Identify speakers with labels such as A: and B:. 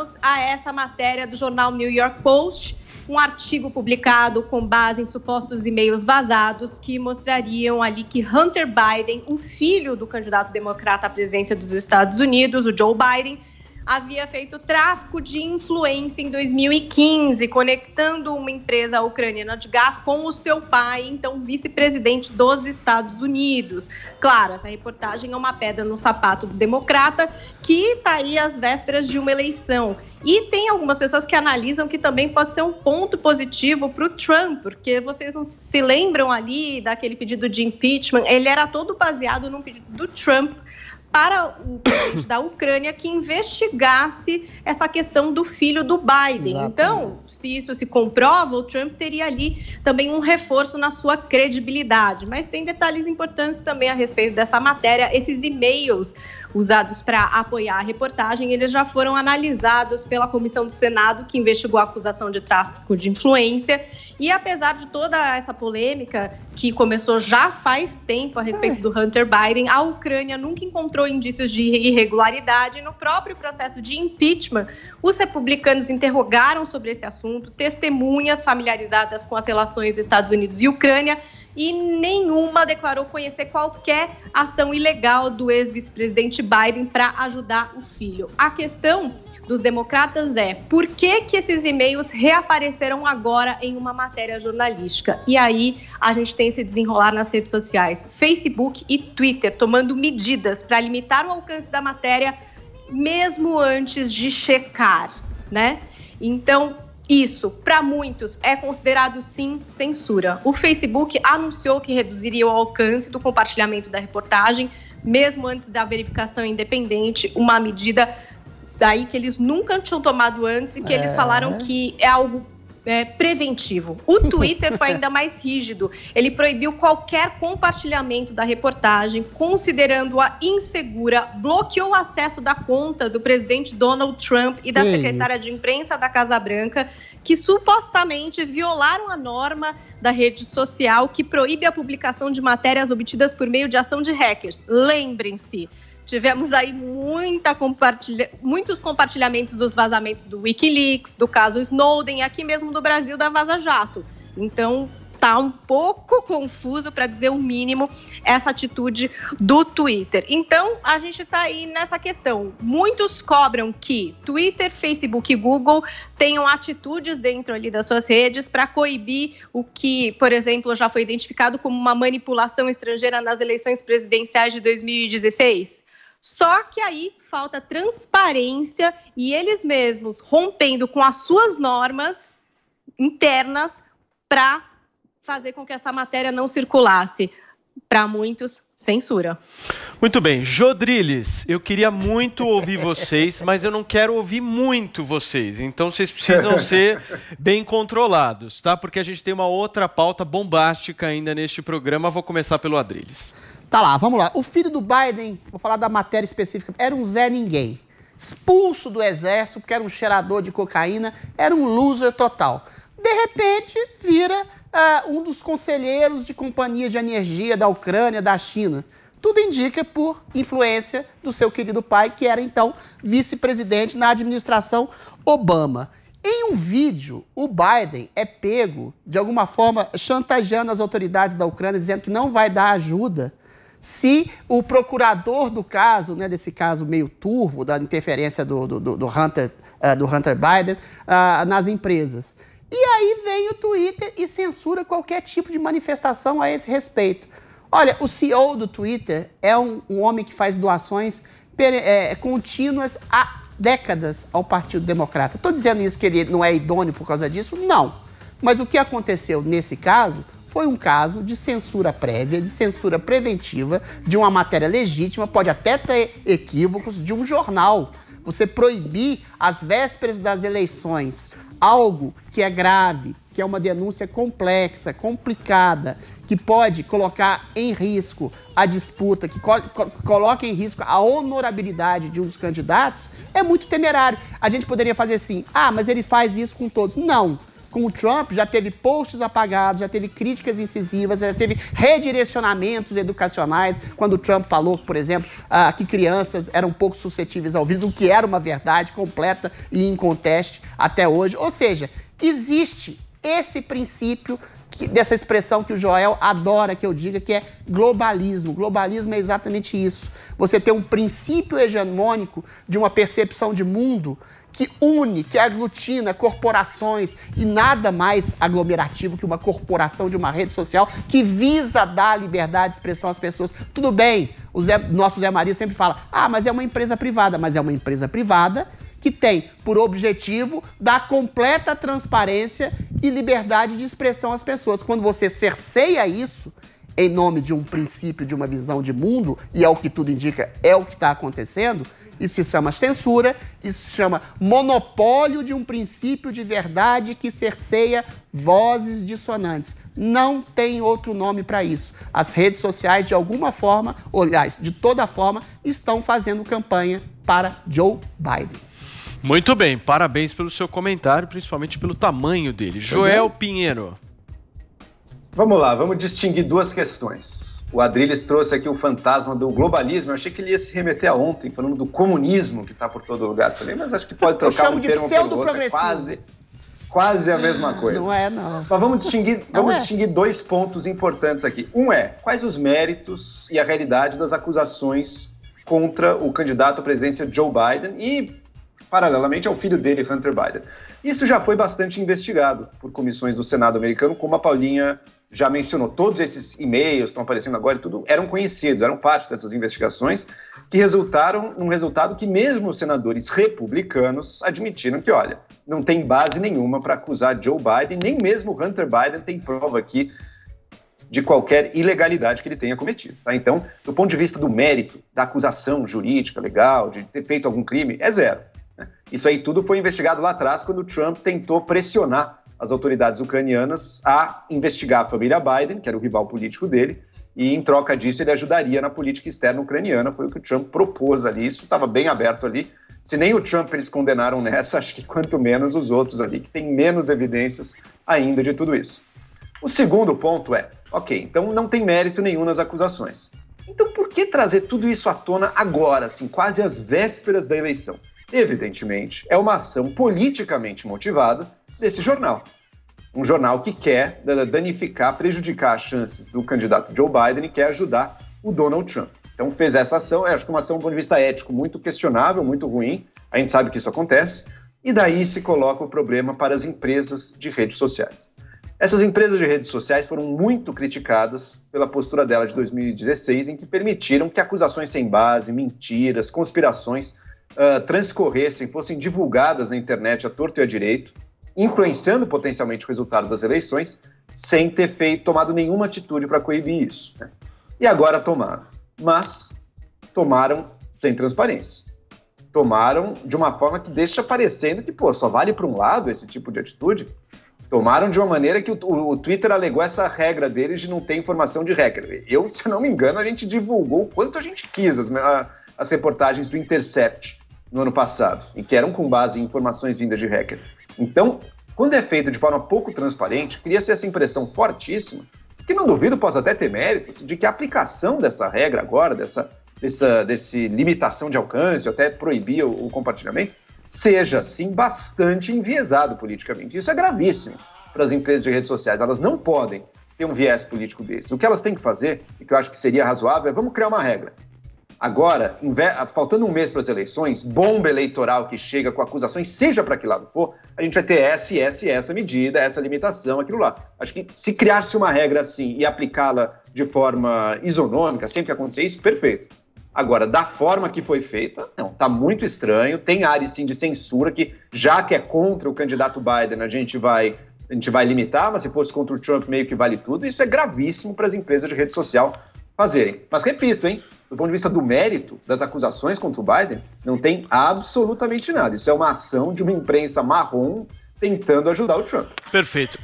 A: vamos a essa matéria do jornal New York Post, um artigo publicado com base em supostos e-mails vazados que mostrariam ali que Hunter Biden, o filho do candidato democrata à presidência dos Estados Unidos, o Joe Biden, havia feito tráfico de influência em 2015, conectando uma empresa ucraniana de gás com o seu pai, então vice-presidente dos Estados Unidos. Claro, essa reportagem é uma pedra no sapato do democrata, que está aí às vésperas de uma eleição. E tem algumas pessoas que analisam que também pode ser um ponto positivo para o Trump, porque vocês não se lembram ali daquele pedido de impeachment, ele era todo baseado num pedido do Trump para o presidente da Ucrânia que investigasse essa questão do filho do Biden. Exatamente. Então, se isso se comprova, o Trump teria ali também um reforço na sua credibilidade. Mas tem detalhes importantes também a respeito dessa matéria. Esses e-mails usados para apoiar a reportagem, eles já foram analisados pela Comissão do Senado, que investigou a acusação de tráfico de influência. E apesar de toda essa polêmica que começou já faz tempo a respeito do Hunter Biden, a Ucrânia nunca encontrou indícios de irregularidade. No próprio processo de impeachment, os republicanos interrogaram sobre esse assunto testemunhas familiarizadas com as relações Estados Unidos e Ucrânia, e nenhuma declarou conhecer qualquer ação ilegal do ex-vice-presidente Biden para ajudar o filho. A questão dos democratas é por que esses e-mails reapareceram agora em uma matéria jornalística? E aí a gente tem esse desenrolar nas redes sociais, Facebook e Twitter, tomando medidas para limitar o alcance da matéria, mesmo antes de checar, né? Então, isso, para muitos, é considerado, sim, censura. O Facebook anunciou que reduziria o alcance do compartilhamento da reportagem, mesmo antes da verificação independente, uma medida daí que eles nunca tinham tomado antes e que eles falaram que é algo preventivo. O Twitter foi ainda mais rígido. Ele proibiu qualquer compartilhamento da reportagem, considerando-a insegura, bloqueou o acesso da conta do presidente Donald Trump e da secretária de imprensa da Casa Branca, que supostamente violaram a norma da rede social que proíbe a publicação de matérias obtidas por meio de ação de hackers. Lembrem-se, tivemos aí muitos compartilhamentos dos vazamentos do Wikileaks, do caso Snowden, aqui mesmo do Brasil, da Vaza Jato. Então, tá um pouco confuso, para dizer o mínimo, essa atitude do Twitter. Então, a gente está aí nessa questão. Muitos cobram que Twitter, Facebook e Google tenham atitudes dentro ali das suas redes para coibir o que, por exemplo, já foi identificado como uma manipulação estrangeira nas eleições presidenciais de 2016. Só que aí falta transparência e eles mesmos rompendo com as suas normas internas para fazer com que essa matéria não circulasse. Para muitos, censura.
B: Muito bem. Jodriles, eu queria muito ouvir vocês, mas eu não quero ouvir muito vocês. Então vocês precisam ser bem controlados, tá? Porque a gente tem uma outra pauta bombástica ainda neste programa. Vou começar pelo Adriles.
C: Tá lá, vamos lá. O filho do Biden, vou falar da matéria específica, era um Zé Ninguém. Expulso do exército porque era um cheirador de cocaína, era um loser total. De repente, vira um dos conselheiros de companhias de energia da Ucrânia, da China. Tudo indica por influência do seu querido pai, que era então vice-presidente na administração Obama. Em um vídeo, o Biden é pego, de alguma forma, chantageando as autoridades da Ucrânia, dizendo que não vai dar ajuda se o procurador do caso, né, desse caso meio turvo, da interferência do Hunter Biden nas empresas. E aí vem o Twitter e censura qualquer tipo de manifestação a esse respeito. Olha, o CEO do Twitter é um homem que faz doações contínuas há décadas ao Partido Democrata. Estou dizendo isso que ele não é idôneo por causa disso? Não. Mas o que aconteceu nesse caso foi um caso de censura prévia, de censura preventiva, de uma matéria legítima, pode até ter equívocos, de um jornal. Você proibir, às vésperas das eleições, algo que é grave, que é uma denúncia complexa, complicada, que pode colocar em risco a disputa, que coloca em risco a honorabilidade de um dos candidatos, é muito temerário. A gente poderia fazer assim, mas ele faz isso com todos. Não. com o Trump já teve posts apagados, já teve críticas incisivas, já teve redirecionamentos educacionais, quando o Trump falou, por exemplo, que crianças eram pouco suscetíveis ao vírus, o que era uma verdade completa e inconteste até hoje. Ou seja, existe esse princípio dessa expressão que o Joel adora que eu diga, que é globalismo. Globalismo é exatamente isso. Você tem um princípio hegemônico de uma percepção de mundo que une, que aglutina corporações e nada mais aglomerativo que uma corporação de uma rede social que visa dar liberdade de expressão às pessoas. Tudo bem, nosso Zé Maria sempre fala, mas é uma empresa privada, mas é uma empresa privada que tem por objetivo dar completa transparência e liberdade de expressão às pessoas. Quando você cerceia isso em nome de um princípio, de uma visão de mundo, e é o que tudo indica, é o que está acontecendo, isso se chama censura, isso se chama monopólio de um princípio de verdade que cerceia vozes dissonantes. Não tem outro nome para isso. As redes sociais, de alguma forma, ou, aliás, de toda forma, estão fazendo campanha para Joe Biden.
B: Muito bem, parabéns pelo seu comentário, principalmente pelo tamanho dele. Joel Pinheiro.
D: Vamos lá, vamos distinguir duas questões. O Adrilles trouxe aqui o fantasma do globalismo. Eu achei que ele ia se remeter a ontem, falando do comunismo, que está por todo lugar também, mas acho que pode trocar um termo pelo outro. É quase a mesma coisa.
C: Não é, não.
D: Mas vamos distinguir dois pontos importantes aqui. Um é, quais os méritos e a realidade das acusações contra o candidato à presidência Joe Biden e, paralelamente, ao filho dele, Hunter Biden. Isso já foi bastante investigado por comissões do Senado americano, como a Paulinha já mencionou. Todos esses e-mails estão aparecendo agora e tudo eram conhecidos, eram parte dessas investigações que resultaram num resultado que mesmo os senadores republicanos admitiram que, olha, não tem base nenhuma para acusar Joe Biden, nem mesmo Hunter Biden tem prova aqui de qualquer ilegalidade que ele tenha cometido. Tá? Então, do ponto de vista do mérito, da acusação jurídica, legal, de ter feito algum crime, é zero. Né? Isso aí tudo foi investigado lá atrás, quando o Trump tentou pressionar as autoridades ucranianas a investigar a família Biden, que era o rival político dele, e em troca disso ele ajudaria na política externa ucraniana. Foi o que o Trump propôs ali, isso estava bem aberto ali. Se nem o Trump eles condenaram nessa, acho que quanto menos os outros ali, que têm menos evidências ainda de tudo isso. O segundo ponto é, ok, então não tem mérito nenhum nas acusações. Então por que trazer tudo isso à tona agora, assim, quase às vésperas da eleição? Evidentemente, é uma ação politicamente motivada desse jornal. Um jornal que quer danificar, prejudicar as chances do candidato Joe Biden e quer ajudar o Donald Trump. Então fez essa ação, acho que uma ação do ponto de vista ético muito questionável, muito ruim, a gente sabe que isso acontece, e daí se coloca o problema para as empresas de redes sociais. Essas empresas de redes sociais foram muito criticadas pela postura dela de 2016, em que permitiram que acusações sem base, mentiras, conspirações transcorressem, fossem divulgadas na internet à torto e à direito, influenciando potencialmente o resultado das eleições, sem ter tomado nenhuma atitude para coibir isso. Né? E agora tomaram. Mas tomaram sem transparência. Tomaram de uma forma que deixa parecendo que, só vale para um lado esse tipo de atitude. Tomaram de uma maneira que o Twitter alegou essa regra deles de não ter informação de hacker. Se eu não me engano, a gente divulgou o quanto a gente quis as reportagens do Intercept no ano passado, e que eram com base em informações vindas de hacker. Então, quando é feito de forma pouco transparente, cria-se essa impressão fortíssima, que não duvido possa até ter méritos, de que a aplicação dessa regra agora, dessa limitação de alcance, ou até proibir o compartilhamento, seja, sim, bastante enviesado politicamente. Isso é gravíssimo para as empresas de redes sociais. Elas não podem ter um viés político desses. O que elas têm que fazer, e que eu acho que seria razoável, é vamos criar uma regra. Agora, faltando um mês para as eleições, bomba eleitoral que chega com acusações, seja para que lado for, a gente vai ter essa medida, essa limitação, aquilo lá. Acho que se criar-se uma regra assim e aplicá-la de forma isonômica, sempre que acontecer isso, perfeito. Agora, da forma que foi feita, não, tá muito estranho, tem áreas sim de censura que, já que é contra o candidato Biden, a gente vai limitar, mas se fosse contra o Trump meio que vale tudo. Isso é gravíssimo para as empresas de rede social fazerem. Mas repito, do ponto de vista do mérito das acusações contra o Biden, não tem absolutamente nada. Isso é uma ação de uma imprensa marrom tentando ajudar o Trump.
B: Perfeito.